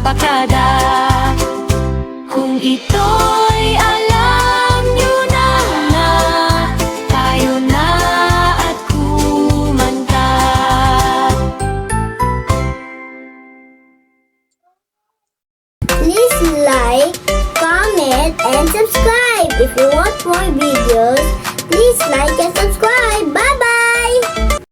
barkada. Kung ito'y alam nyo na, tayo na at kumanta. Please like, comment, and subscribe. If you want more videos, please like and subscribe.